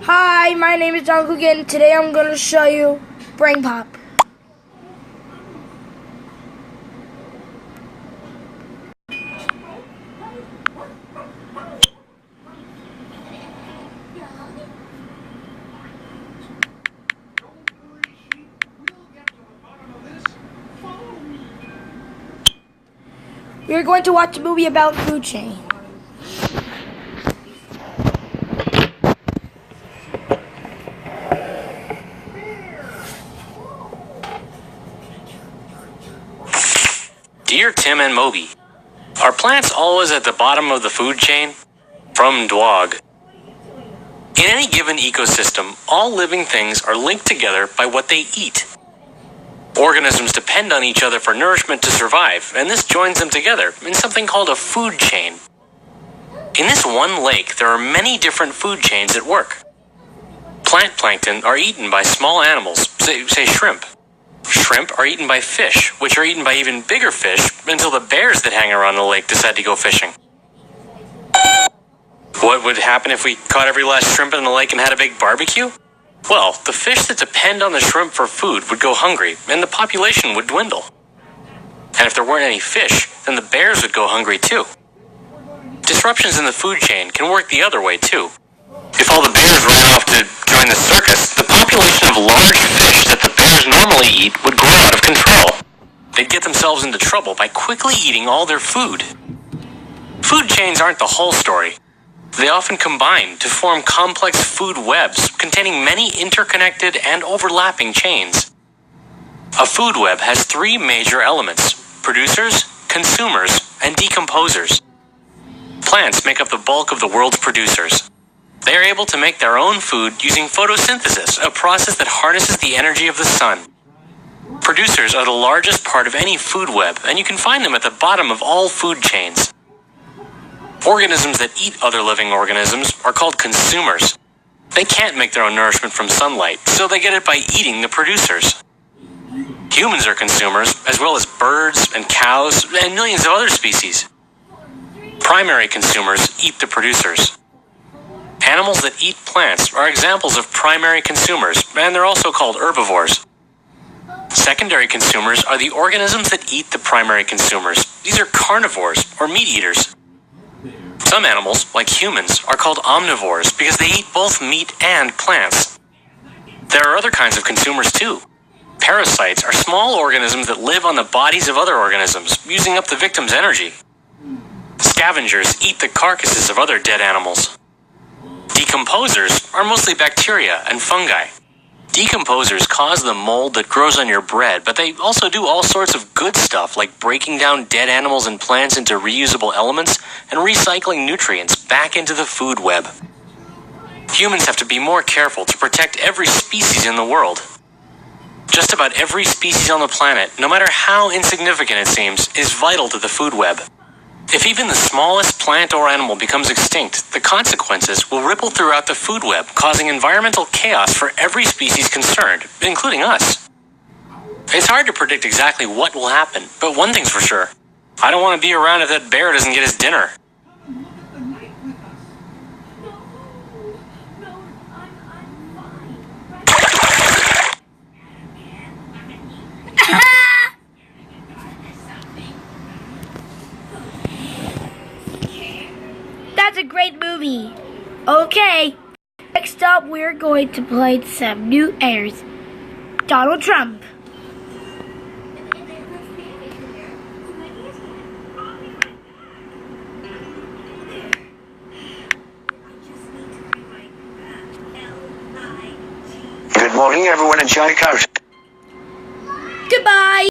Hi, my name is John Coogan. Today I'm going to show you Brain Pop. We're going to watch a movie about food chain. Dear Tim and Moby, are plants always at the bottom of the food chain? From Dwog. In any given ecosystem, all living things are linked together by what they eat. Organisms depend on each other for nourishment to survive, and this joins them together in something called a food chain. In this one lake, there are many different food chains at work. Plant plankton are eaten by small animals, say shrimp. Shrimp are eaten by fish, which are eaten by even bigger fish until the bears that hang around the lake decide to go fishing. What would happen if we caught every last shrimp in the lake and had a big barbecue? Well, the fish that depend on the shrimp for food would go hungry, and the population would dwindle. And if there weren't any fish, then the bears would go hungry too. Disruptions in the food chain can work the other way too. If all the bears ran off to join the circus, the population of large fish that the bears normally eat would grow out of control. They'd get themselves into trouble by quickly eating all their food. Food chains aren't the whole story. They often combine to form complex food webs containing many interconnected and overlapping chains. A food web has three major elements: producers, consumers, and decomposers. Plants make up the bulk of the world's producers. They are able to make their own food using photosynthesis, a process that harnesses the energy of the sun. Producers are the largest part of any food web, and you can find them at the bottom of all food chains. Organisms that eat other living organisms are called consumers. They can't make their own nourishment from sunlight, so they get it by eating the producers. Humans are consumers, as well as birds and cows and millions of other species. Primary consumers eat the producers. Animals that eat plants are examples of primary consumers, and they're also called herbivores. Secondary consumers are the organisms that eat the primary consumers. These are carnivores, or meat eaters. Some animals, like humans, are called omnivores because they eat both meat and plants. There are other kinds of consumers too. Parasites are small organisms that live on the bodies of other organisms, using up the victim's energy. Scavengers eat the carcasses of other dead animals. Decomposers are mostly bacteria and fungi. Decomposers cause the mold that grows on your bread, but they also do all sorts of good stuff like breaking down dead animals and plants into reusable elements and recycling nutrients back into the food web. Humans have to be more careful to protect every species in the world. Just about every species on the planet, no matter how insignificant it seems, is vital to the food web. If even the smallest plant or animal becomes extinct, the consequences will ripple throughout the food web, causing environmental chaos for every species concerned, including us. It's hard to predict exactly what will happen, but one thing's for sure. I don't want to be around if that bear doesn't get his dinner. That's a great movie. Okay, next up we're going to play some new airs. Donald Trump. Good morning, everyone in Johnny Coast. Goodbye.